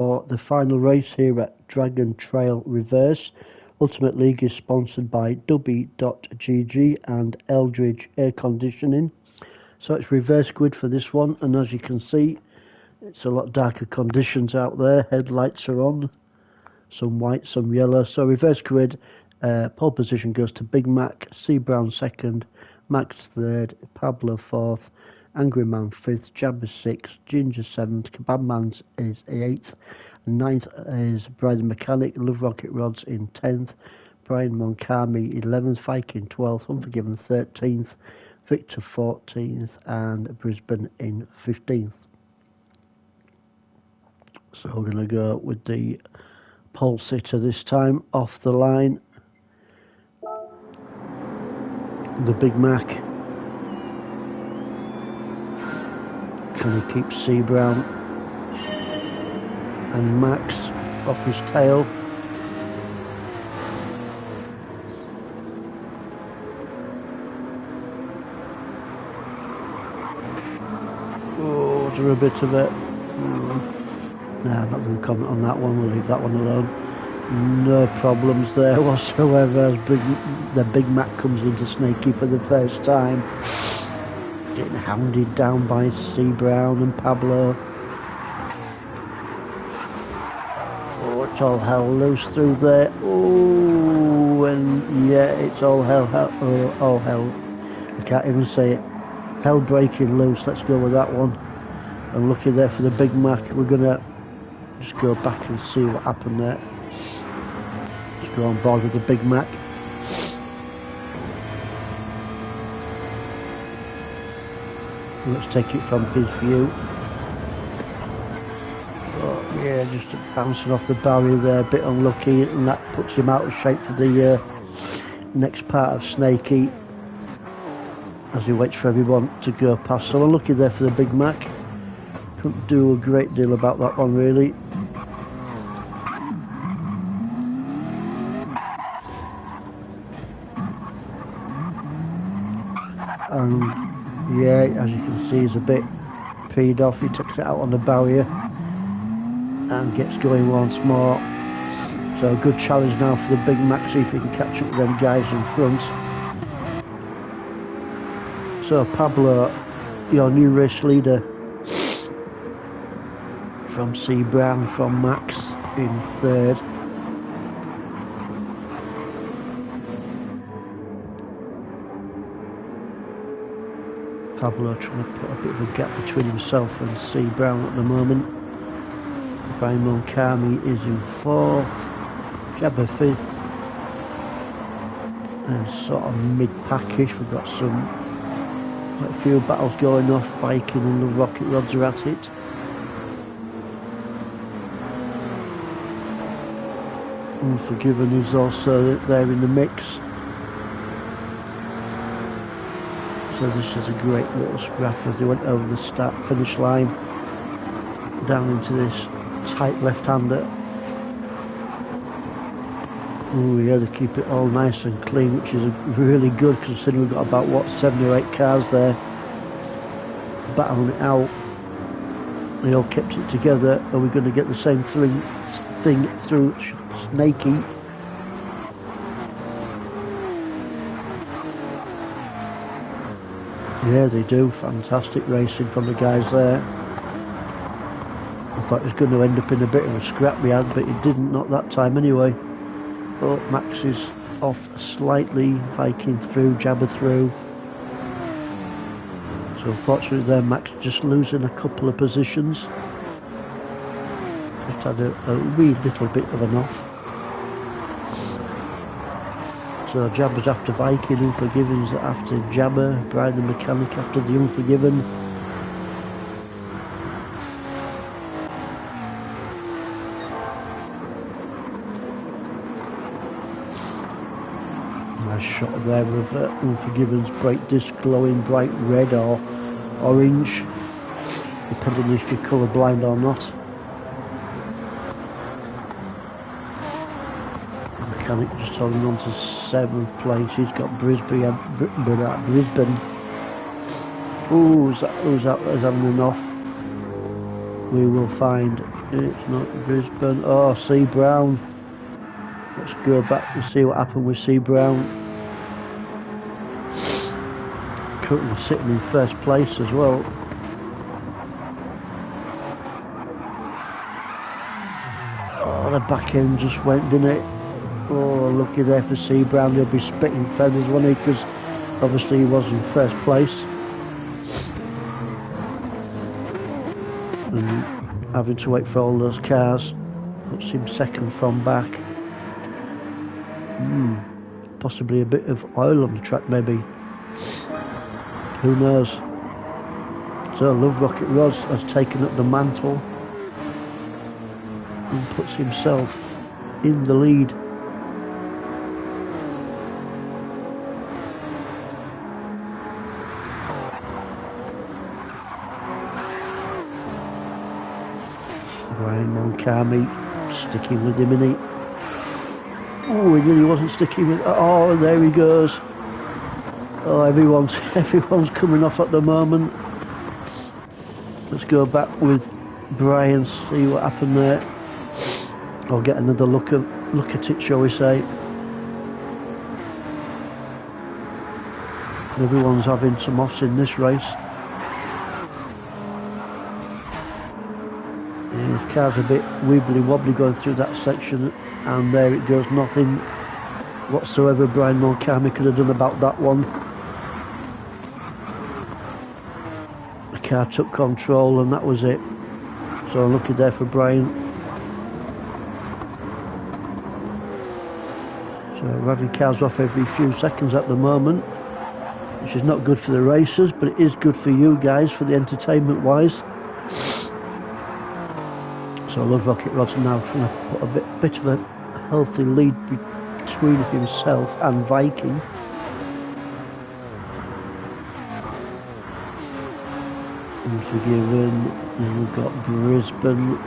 For the final race here at Dragon Trail Reverse. Ultimate League is sponsored by Dubby.gg and Eldridge Air Conditioning. So it's reverse grid for this one, and as you can see, it's a lot darker conditions out there. Headlights are on, some white, some yellow. So reverse grid, pole position goes to Big Mac, C Brown second, Max third, Pablo fourth, Angry Man fifth, Jabba sixth, Ginger seventh, Kebab Man is eighth, ninth is Brian Mechanic, Love Rocket Rods in 10th, Brian Monkami 11th, Viking 12th, Unforgiven 13th, Victor 14th, and Brisbane in 15th. So we're going to go with the pole sitter this time, off the line, the Big Mac. Can he keep C Brown and Max off his tail? Oh, is there a bit of it? Nah, I'm not going to comment on that one. We'll leave that one alone. No problems there whatsoever as the Big Mac comes into Snaky for the first time. Getting hounded down by C Brown and Pablo. Oh, it's all hell loose through there. Oh, and yeah, it's all hell, all hell. I can't even say it. Hell breaking loose. Let's go with that one. And looking there for the Big Mac. We're gonna just go back and see what happened there. Just go on board with the Big Mac. Let's take it from his view. Oh, yeah, just bouncing off the barrier there, a bit unlucky, and that puts him out of shape for the next part of Snaky as he waits for everyone to go past. So unlucky there for the Big Mac. Couldn't do a great deal about that one, really. Yeah, as you can see, he's a bit peed off. He takes it out on the barrier and gets going once more. So a good challenge now for the Big Mac, see if he can catch up with them guys in front. So Pablo, your new race leader from C Brown, from Max in third. Pablo trying to put a bit of a gap between himself and C Brown at the moment. Brian Monkami is in fourth, Jabba fifth, and sort of mid-package. We've got quite a few battles going off. Viking and the Rocket Rods are at it. Unforgiven is also there in the mix. So this is a great little scrap as they went over the start-finish line down into this tight left-hander. Oh yeah, they keep it all nice and clean, which is really good considering we've got about, what, 7 or 8 cars there battling it out. They all kept it together. Are we going to get the same thing through Snaky? Yeah, they do. Fantastic racing from the guys there. I thought it was going to end up in a bit of a scrap we had, but it didn't, not that time anyway. Oh, Max is off slightly, Viking through, Jabba through. So unfortunately there, Max just losing a couple of positions. Just had a wee little bit of an off. So Jabba's after Viking, Unforgiven's after Jabba, Brian the Mechanic after the Unforgiven. Nice shot there of Unforgiven's brake disc glowing bright red or orange, depending if you're colourblind or not. Mechanic just holding on to 7th place. He's got Brisbane. Who's having an off? We will find It's not Brisbane. Oh, C. Brown. Let's go back and see what happened with C. Brown. Currently sitting in first place as well. Oh, the back end just went, didn't it? Oh, lucky there for C. Brown. He'll be spitting feathers, won't he? Because obviously he was in first place. And having to wait for all those cars puts him second from back. Possibly a bit of oil on the track, maybe. Who knows? So Love Rocket Rods has taken up the mantle and puts himself in the lead. Brian Moncami sticking with him, innit? Oh, he really wasn't sticking with. Oh, there he goes. Oh, everyone's coming off at the moment. Let's go back with Brian, see what happened there. I'll get another look at it, shall we say. Everyone's having some offs in this race. Yeah, the car's a bit wibbly wobbly going through that section, and there it goes. Nothing whatsoever Brian Moncami could have done about that one. The car took control and that was it. So lucky there for Brian. So we're having cars off every few seconds at the moment, which is not good for the racers, but it is good for you guys, for the entertainment wise. So Love Rocket Rod's now trying to put a bit of a healthy lead between himself and Viking. Unforgiven. Then we've got Brisbane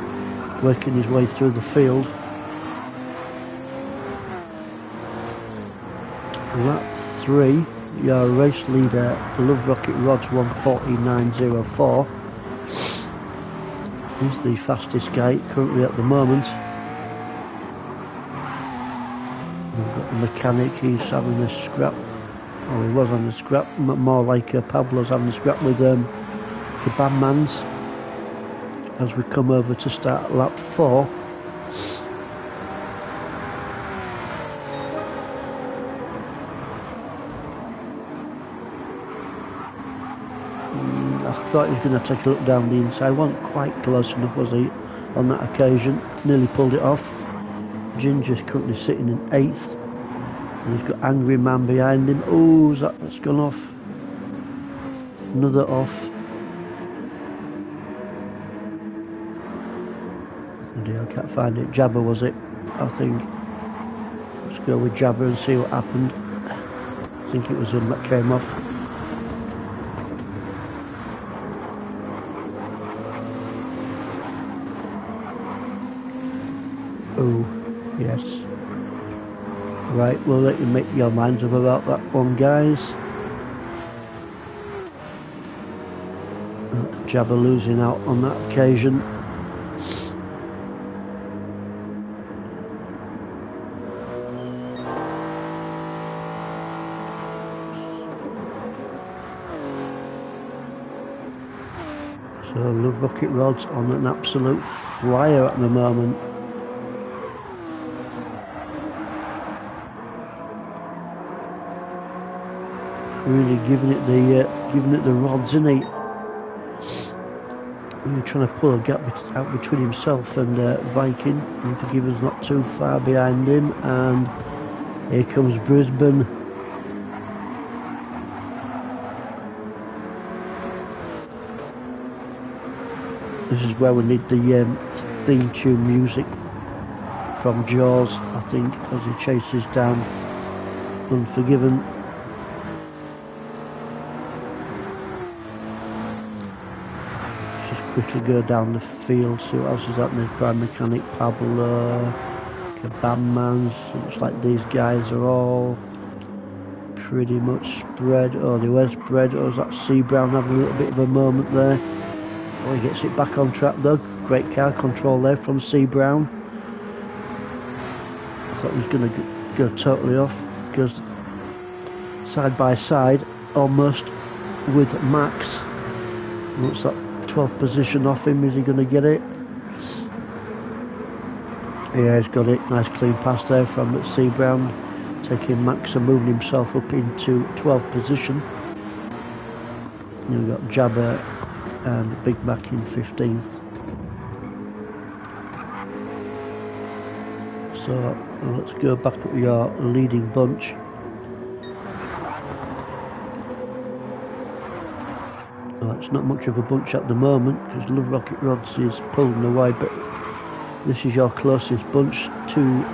working his way through the field. Lap 3, your race leader, Love Rocket Rods 1:49.04. He's the fastest guy currently at the moment. We've got the mechanic, he's having a scrap. Oh, he was on the scrap, more like Pablo's having a scrap with the bandmans as we come over to start lap 4. I thought he was going to take a look down the inside. Wasn't quite close enough, was he, on that occasion? Nearly pulled it off. Ginger's currently sitting in 8th. And he's got Angry Man behind him. Oh, that's gone off. Another off. I can't find it. Jabber, was it? I think. Let's go with Jabber and see what happened. I think it was him that came off. Oh, yes. Right, we'll let you make your minds up about that one, guys. Jabber losing out on that occasion. So Love Rocket Rod's on an absolute flyer at the moment. Really giving it the rods, isn't he? Really trying to pull a gap out between himself and Viking. Unforgiven's not too far behind him, and here comes Brisbane. This is where we need the theme tune music from Jaws, I think, as he chases down Unforgiven. Just quickly go down the field, see what else is happening. Prime Mechanic, Pablo, Bandmans. Looks like these guys are all pretty much spread. Oh, they were spread. Or was that C. Brown having a little bit of a moment there? Oh, he gets it back on track though. Great car control there from C. Brown. I thought he was going to go totally off. Goes side by side almost with Max. What's that 12th position off him? Is he going to get it? Yeah, he's got it. Nice clean pass there from C. Brown, taking Max and moving himself up into 12th position. We've got Jabber and Big Mac in 15th. So let's go back up your leading bunch. Well, it's not much of a bunch at the moment because Love Rocket Rods is pulling away, but this is your closest bunch to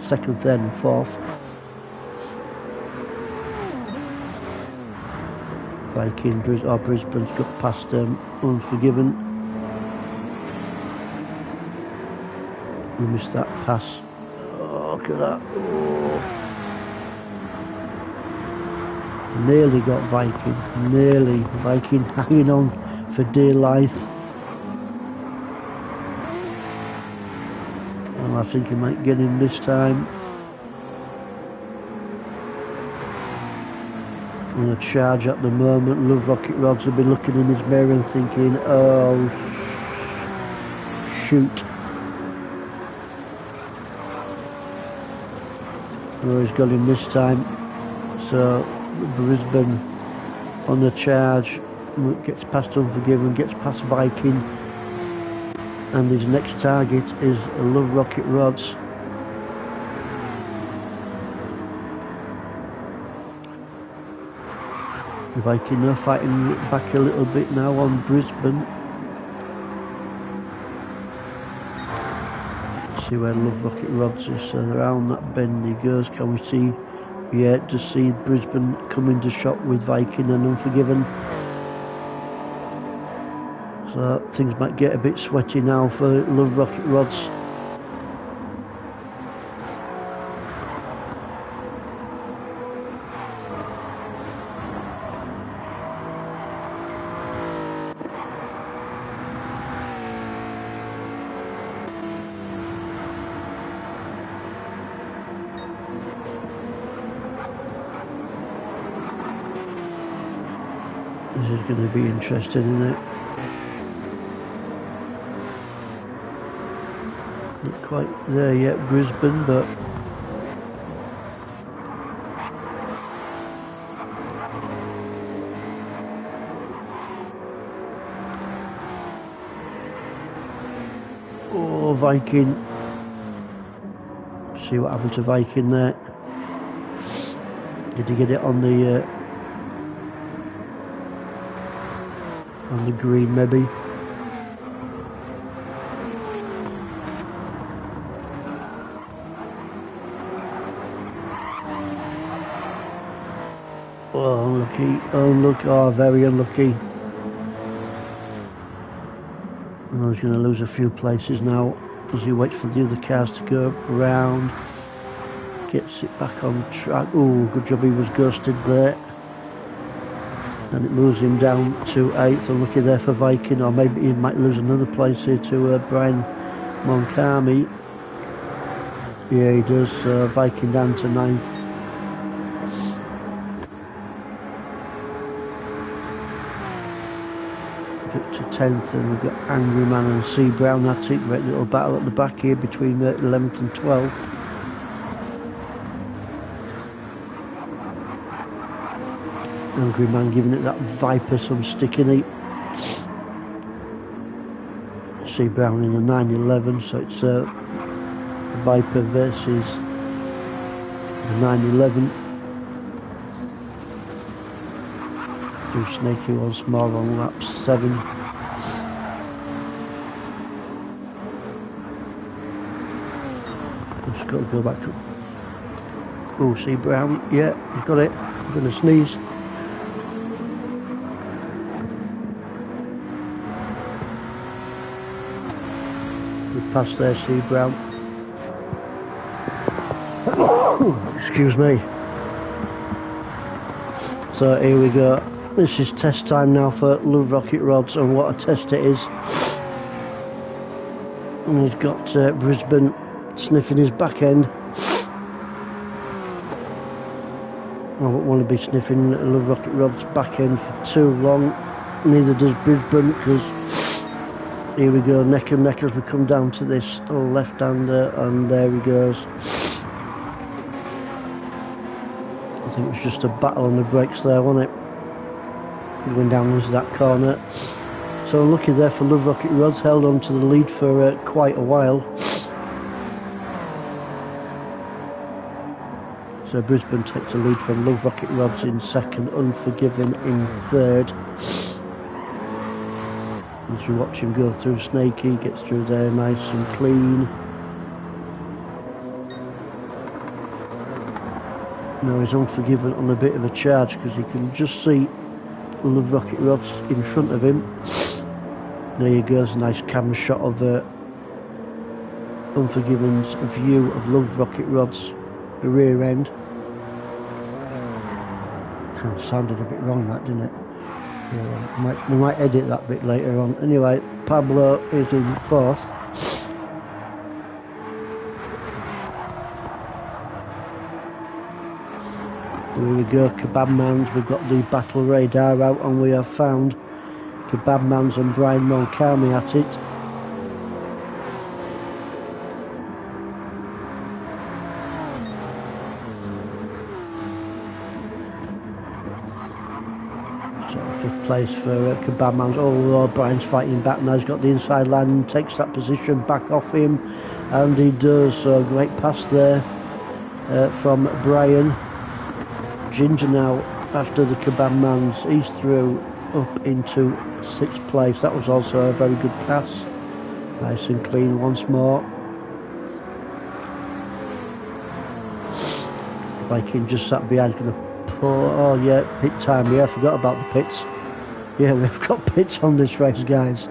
second, third and fourth. Viking, Brisbane's got past Unforgiven. We missed that pass. Oh, look at that. Oh. Nearly got Viking. Nearly. Viking hanging on for dear life. And I think he might get him this time. On a charge at the moment. Love Rocket Rods will be looking in his mirror and thinking, oh, shoot. Oh, he's got him this time. So Brisbane on the charge, gets past Unforgiven, gets past Viking, and his next target is Love Rocket Rods. Viking are fighting back a little bit now on Brisbane. See where Love Rocket Rods is. So around that bend he goes. Can we see? Yeah, to see Brisbane come into shot with Viking and Unforgiven. So things might get a bit sweaty now for Love Rocket Rods. This is going to be interesting, isn't it? Not quite there yet, Brisbane, but oh, Viking. See what happened to Viking there. Did he get it on the green maybe? Oh, unlucky. Oh, very unlucky. And he's going to lose a few places now as he waits for the other cars to go around. Gets it back on track. Oh, good job he was ghosted there. And it moves him down to 8th. Unlucky there for Viking, or maybe he might lose another place here to Brian Moncami. Yeah, he does. Viking down to 9th. Up to 10th, and we've got Angry Man and C. Brown. That's it. Great little battle at the back here between 11th and 12th. Angry Man giving it that Viper some stick in it. C. Brown in a 911, so it's Viper versus the 911. Through Snaky once more on lap 7. Just got to go back up. Oh, C. Brown, yeah, got it. I'm going to sneeze. Past there, C. Brown. Excuse me. So here we go. This is test time now for Love Rocket Rods, and what a test it is. And he's got Brisbane sniffing his back end. I wouldn't want to be sniffing Love Rocket Rod's back end for too long. Neither does Brisbane, because here we go, neck and neck as we come down to this left-hander, and there he goes. I think it was just a battle on the brakes there, wasn't it? Going down into that corner. So unlucky there for Love Rocket Rods, held on to the lead for quite a while. So Brisbane takes the lead from Love Rocket Rods in second, Unforgiven in third. As we watch him go through Snakey, gets through there nice and clean. Now he's Unforgiven on a bit of a charge, because he can just see Love Rocket Rods in front of him. There he goes, a nice camera shot of Unforgiven's view of Love Rocket Rod's rear end. Kind of sounded a bit wrong, that, didn't it? Yeah, we might edit that bit later on. Anyway, Pablo is in fourth. Here we go, Kebab Man's. We've got the battle radar out, and we have found Kebab Man's and Brian Moncami at it. So fifth place for Kebab Man's. Oh, Brian's fighting back now. He's got the inside line and takes that position back off him, and he does. So great pass there from Brian. Ginger now after the Kebab Man's. He's through up into sixth place. That was also a very good pass. Nice and clean once more. Viking just sat behind, going to pull. Oh yeah, pit time. Yeah, I forgot about the pits. Yeah, we've got pits on this race, guys,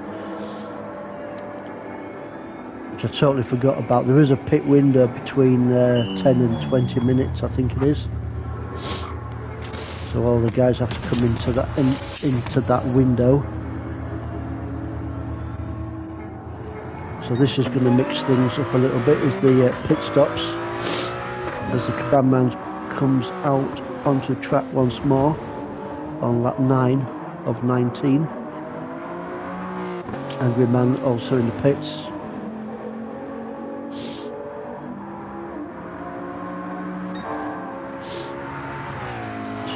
which I totally forgot about. There is a pit window between 10 and 20 minutes, I think it is. So all the guys have to come into that window. So this is going to mix things up a little bit, is the pit stops, as the Kebab Man comes out onto track once more on lap 9 of 19. Angry Man also in the pits.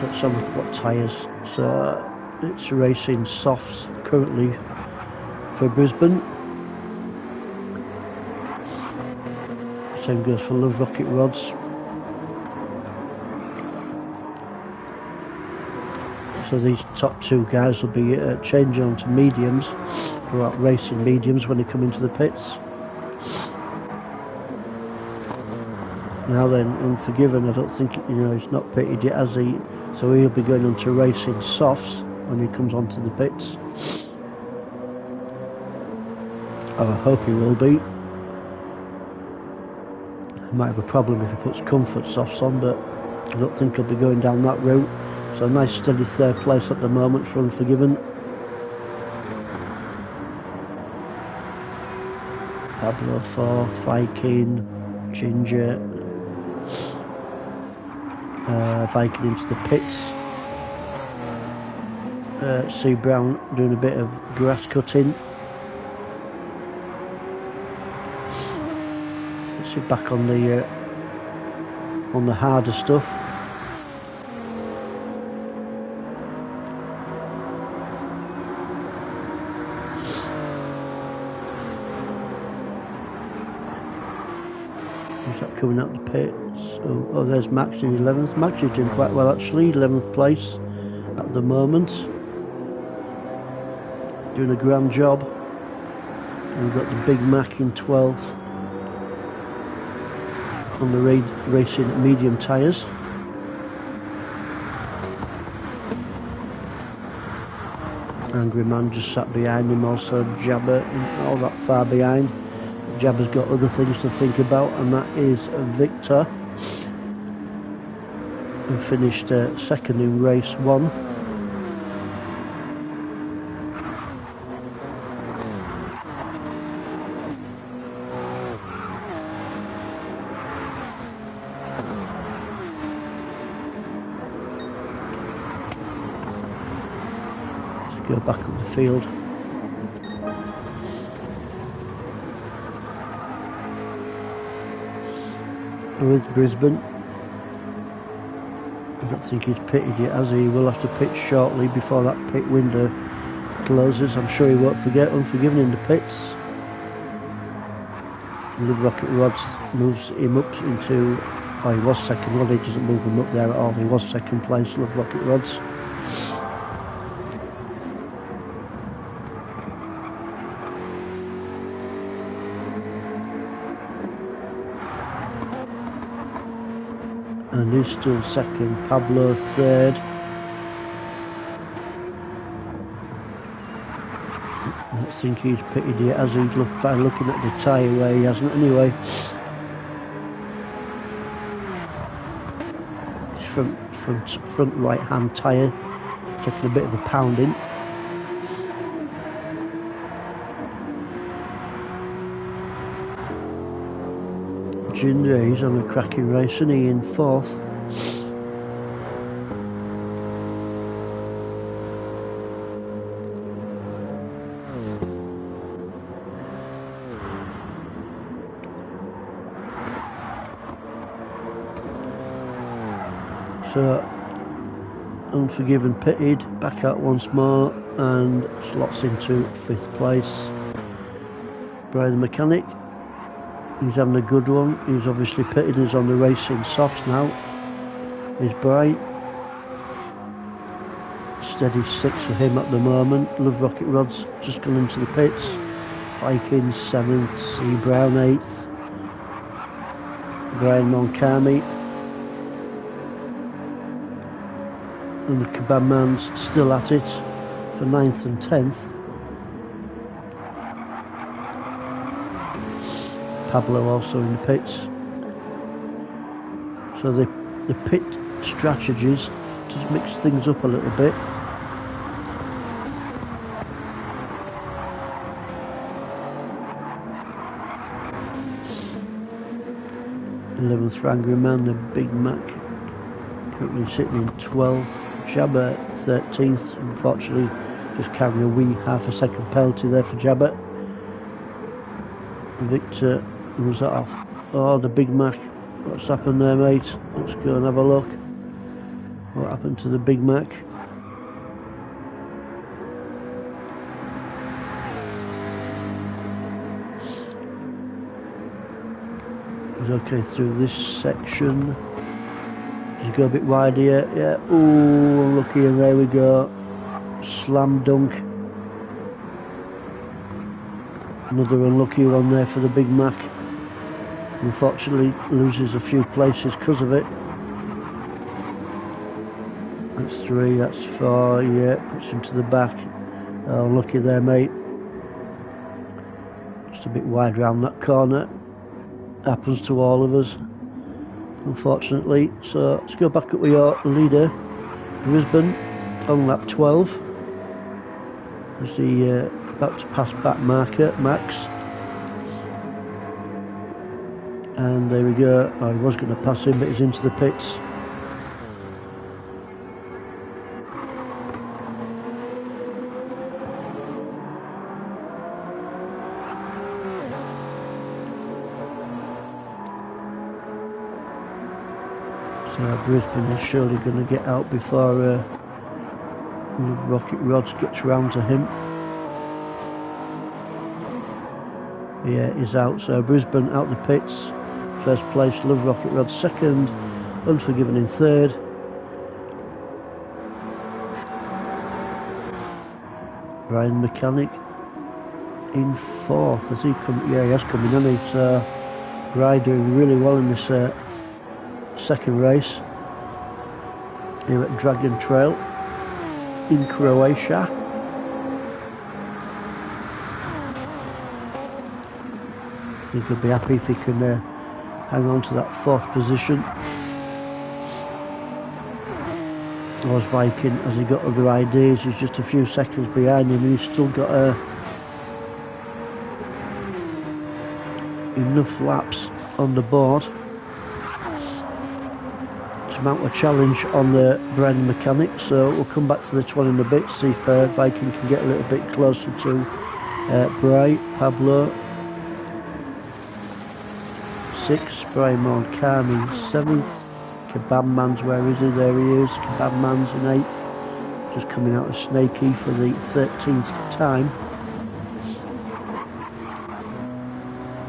So some of what tyres. So it's racing softs currently for Brisbane. Same goes for Love Rocket Rods. So these top two guys will be changing on to mediums, or racing mediums when they come into the pits. Now then, Unforgiven, I don't think, he's not pitted yet, has he? So he'll be going on to racing softs when he comes onto the pits. I hope he will be. He might have a problem if he puts comfort softs on, but I don't think he'll be going down that route. So a nice steady third place at the moment for Unforgiven. Pablo fourth, Viking, Ginger, Viking into the pits. C Brown doing a bit of grass cutting. Let's see, back on the harder stuff. Coming out the pits. Oh, there's Max in 11th. Max is doing quite well actually, 11th place at the moment. Doing a grand job. And we've got the Big Mac in 12th on the racing medium tyres. Angry Man just sat behind him, also Jabber, all that far behind. Jabber's got other things to think about, and that is Victor, who finished second in race 1. go back up the field. With Brisbane, I don't think he's pitted yet, has he? He will have to pitch shortly before that pit window closes. I'm sure he won't forget Unforgiven in the pits. Love Rocket Rods moves him up into, oh, he was second. Well, he doesn't move him up there at all. He was second place, Love Rocket Rods. And he's still second. Pablo third. I don't think he's pitted yet, as he's by looking at the tyre where he hasn't anyway. His front right hand tyre taking a bit of a pounding. Ginger, he's on a cracking race, and he in fourth. So, Unforgiven pitted, back out once more, and slots into fifth place. Brian the Mechanic, he's having a good one. He's obviously pitted, he's on the racing softs now. He's bright. Steady six for him at the moment. Love Rocket Rods just gone into the pits. Vikings 7th, C Brown 8th. Brian Moncami. And the Kebab Man's still at it for 9th and 10th. Pablo also in the pits. So the pit strategies just mix things up a little bit. Eleventh Angry Man, the Big Mac, currently sitting in 12th. Jabba 13th, unfortunately just carrying a wee half a second penalty there for Jabba. Victor was that off. Oh, the Big Mac, what's happened there, mate? Let's go and have a look. What happened to the Big Mac? He's okay through this section. Just go a bit wide here, yeah. Ooh, unlucky, and there we go. Slam dunk. Another unlucky one there for the Big Mac. Unfortunately, loses a few places because of it. That's 3, that's 4, yeah, puts him to the back. Oh, lucky there, mate. Just a bit wide round that corner. Happens to all of us, unfortunately. So let's go back up with your leader, Brisbane, on lap 12. As he about to pass back marker, Max. And there we go. Oh, he was going to pass him, but he's into the pits. So Brisbane is surely going to get out before Rocket Rods gets round to him. Yeah, he's out. So Brisbane out the pits. First place, Love Rocket Rods second. Unforgiven in third. Brian Mechanic in fourth. Has he come? Yeah, he has come in, hasn't he? So Brian doing really well in this second race here at Dragon Trail in Croatia. He could be happy if he can hang on to that 4th position. Was Viking, as he got other ideas, he's just a few seconds behind him, and he's still got enough laps on the board to to mount a challenge on the Brian Mechanic, so we'll come back to this one in a bit, see if Viking can get a little bit closer to Bright. Pablo 6th, Brian Moncani 7th, Kebab Man's, where is he? There he is, Kebab Man's in 8th, just coming out of Snakey for the 13th time.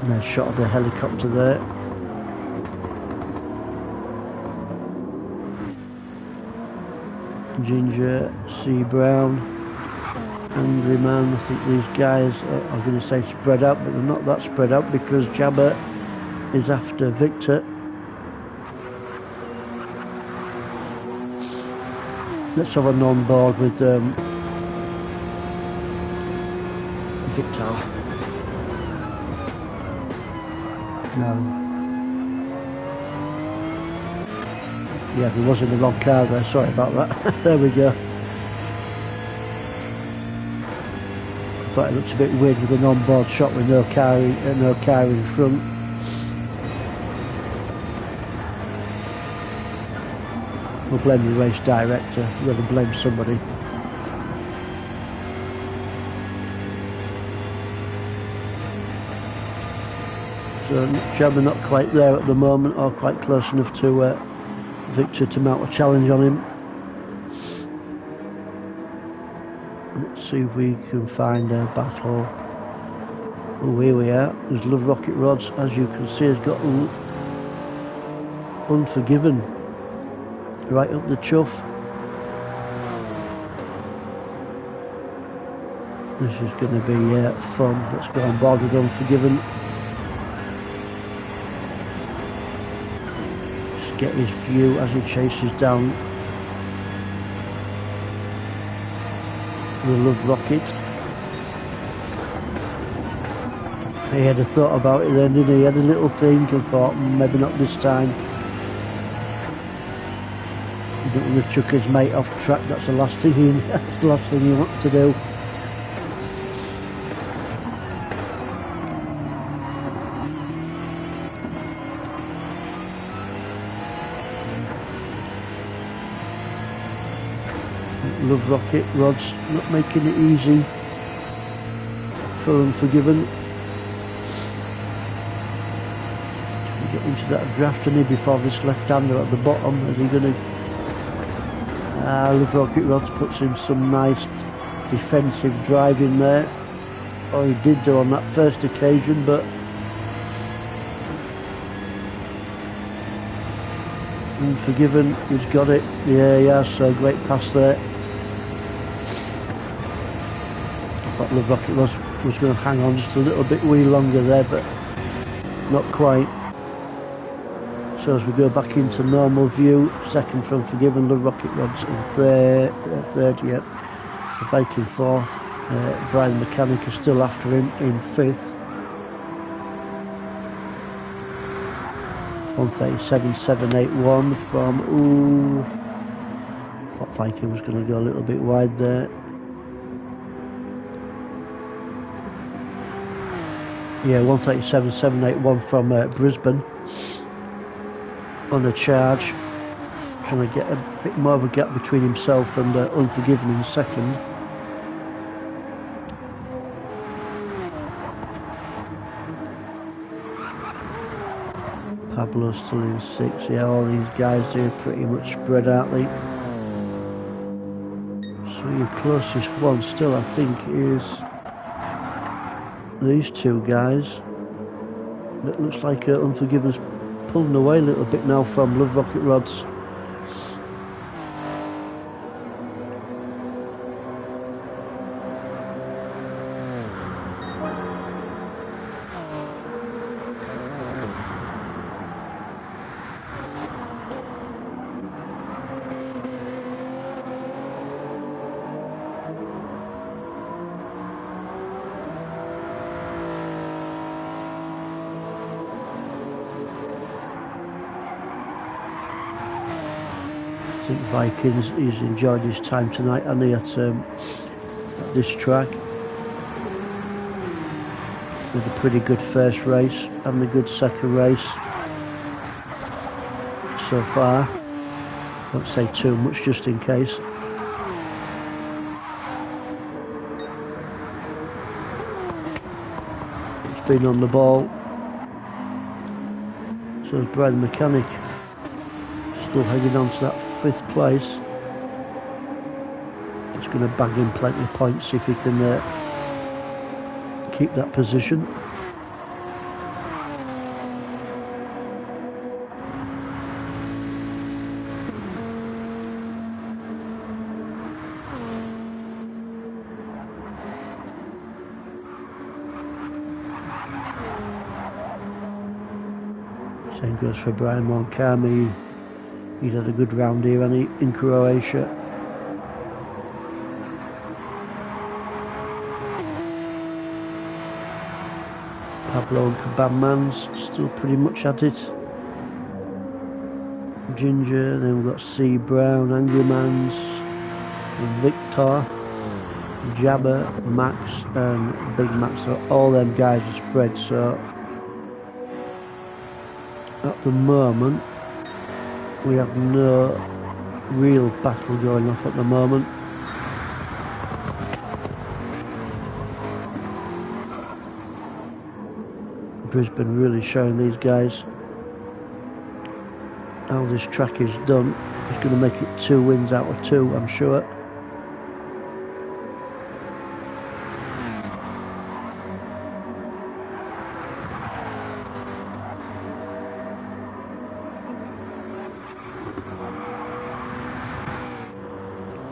Nice shot of the helicopter there. Ginger, C. Brown, Angry Man. I think these guys are going to say spread out, but they're not that spread out because Jabba is after Victor. Let's have a non-board with Victor. No. Yeah, he was in the wrong car there, sorry about that. There we go. I thought it looked a bit weird with an on-board shot with no car in front. We'll blame the race director, rather blame somebody. So Jabba not quite there at the moment, or quite close enough to Victor to mount a challenge on him. Let's see if we can find a battle. Oh, here we are. There's Love Rocket Rods, as you can see, has got Unforgiven right up the chuff. This is going to be fun. Let's go on board with Unforgiven. Get his view as he chases down the Love Rocket. He had a thought about it then, didn't he? He had a little think and thought, maybe not this time. He don't want to chuck his mate off track. That's the last thing he wants to do. Love Rocket Rods not making it easy for Unforgiven. Trying to get into that draft, and before this left-hander at the bottom. Is he going to? Love Rocket Rods puts in some nice defensive driving there. Or he did do on that first occasion, but Unforgiven, he's got it. Yeah, he has. So great pass there. I thought Love Rocket was going to hang on just a little bit wee longer there, but not quite. So as we go back into normal view, second from Unforgiven, Love Rocket Rods in third, yeah. The Viking fourth, Brian Mechanic is still after him in fifth. 137.781 from, I thought Viking was going to go a little bit wide there. Yeah, 137.781 from Brisbane on a charge, trying to get a bit more of a gap between himself and Unforgiven in second. Pablo's still in sixth. Yeah, all these guys are pretty much spread out. So your closest one still, I think, is these two guys. It looks like Unforgiven's pulling away a little bit now from Love Rocket Rods. I think Vikings, he's enjoyed his time tonight, and he at this track with a pretty good first race and a good second race so far. Won't say too much just in case. It's been on the ball. So is Brian Mechanic, still hanging on to that 5th place. It's going to bag him plenty of points if he can keep that position. Same goes for Brian Moncami. He'd had a good round here, hasn't he, in Croatia. Pablo Cabamans still pretty much at it. Ginger, then we've got C. Brown, Angermans, Victor, Jabba, Max, and Big Max. So all them guys are spread. So at the moment, we have no real battle going off at the moment. Brisbane really showing these guys how this track is done. He's going to make it 2 wins out of 2, I'm sure.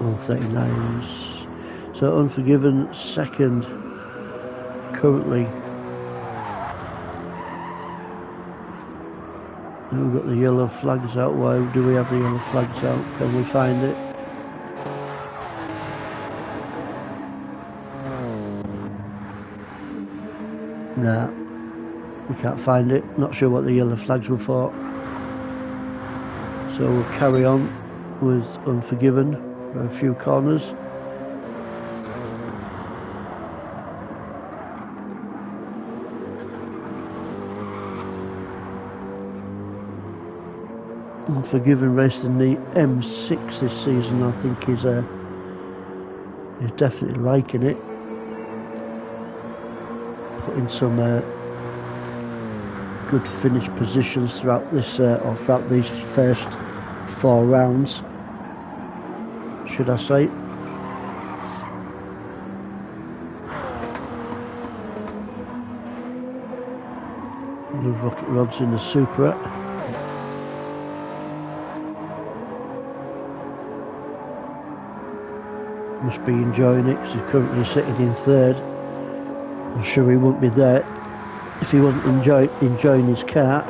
All 39s. So Unforgiven 2nd currently. We've got the yellow flags out. Why do we have the yellow flags out? Can we find it? Nah, we can't find it. Not sure what the yellow flags were for. So we'll carry on with Unforgiven for a few corners. Unforgiven raced in the M6 this season. I think he's definitely liking it. Putting some good finish positions throughout this or throughout these first 4 rounds, should I say. The rocket rods in the Supra. Must be enjoying it because he's currently sitting in 3rd. I'm sure he wouldn't be there if he wasn't enjoying his car.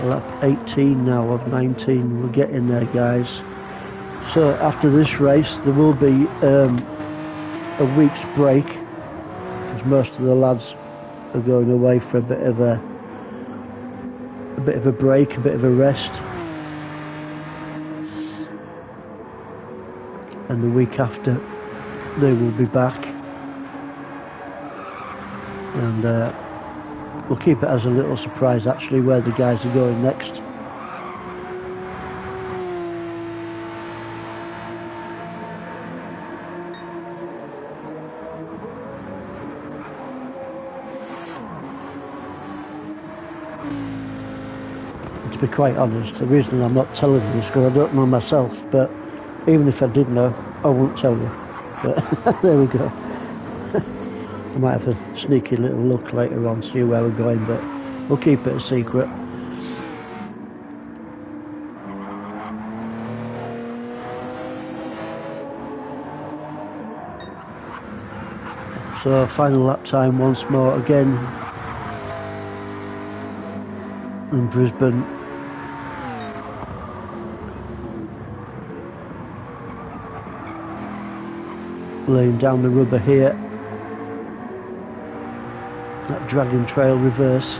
Lap 18 now of 19. We're getting there, guys. So after this race there will be a week's break because most of the lads are going away for a bit of a break, a bit of a rest, and the week after they will be back, and we'll keep it as a little surprise actually where the guys are going next. To be quite honest, the reason I'm not telling you is because I don't know myself, but even if I did know, I won't tell you. But there we go. I might have a sneaky little look later on, see where we're going, but we'll keep it a secret. So final lap time once more again in Brisbane. Laying down the rubber here. That Dragon Trail reverse.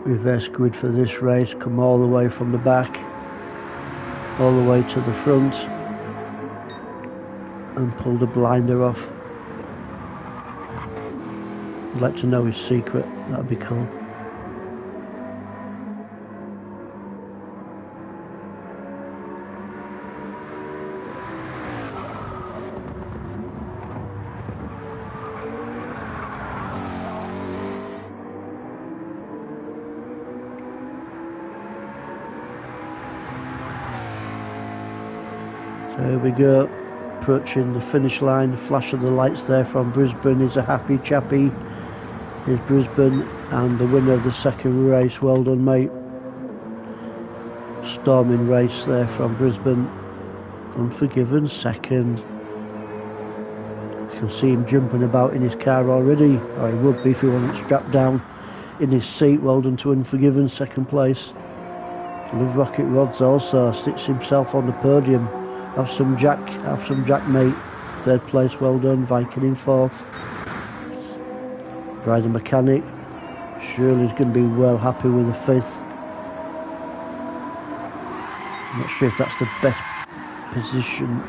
Reverse grid for this race, come all the way from the back, all the way to the front, and pull the blinder off. I'd like to know his secret, that'd be cool. So here we go, approaching the finish line. The flash of the lights there from Brisbane is a happy chappy. Here's Brisbane and the winner of the second race. Well done, mate. Storming race there from Brisbane. Unforgiven second. You can see him jumping about in his car already, or he would be if he wasn't strapped down in his seat. Well done to Unforgiven, second place. Love Rocket Rods also sits himself on the podium. Have some Jack, mate. Third place, well done. Viking in fourth. Rider Mechanic. Surely he's going to be well happy with the fifth. I'm not sure if that's the best position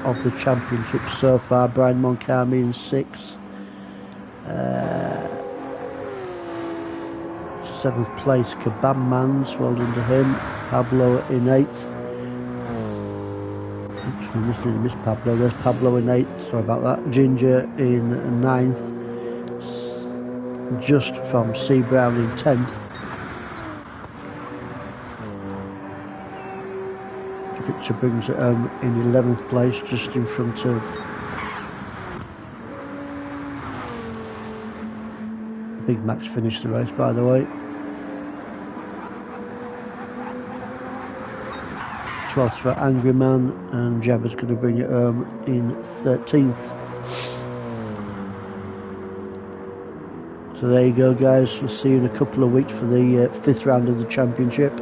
of the championship so far. Brian Moncami in sixth. Seventh place, Kebab Mans, well done to him. Pablo in eighth. Oops, we missed Pablo. There's Pablo in eighth. Sorry about that. Ginger in ninth. Just from C Brown in 10th. Victor brings it home in 11th place, just in front of Big Max. Finished the race, by the way. 12th for Angry Man, and Jabba's going to bring it home in 13th. So there you go, guys. We'll see you in a couple of weeks for the 5th round of the championship.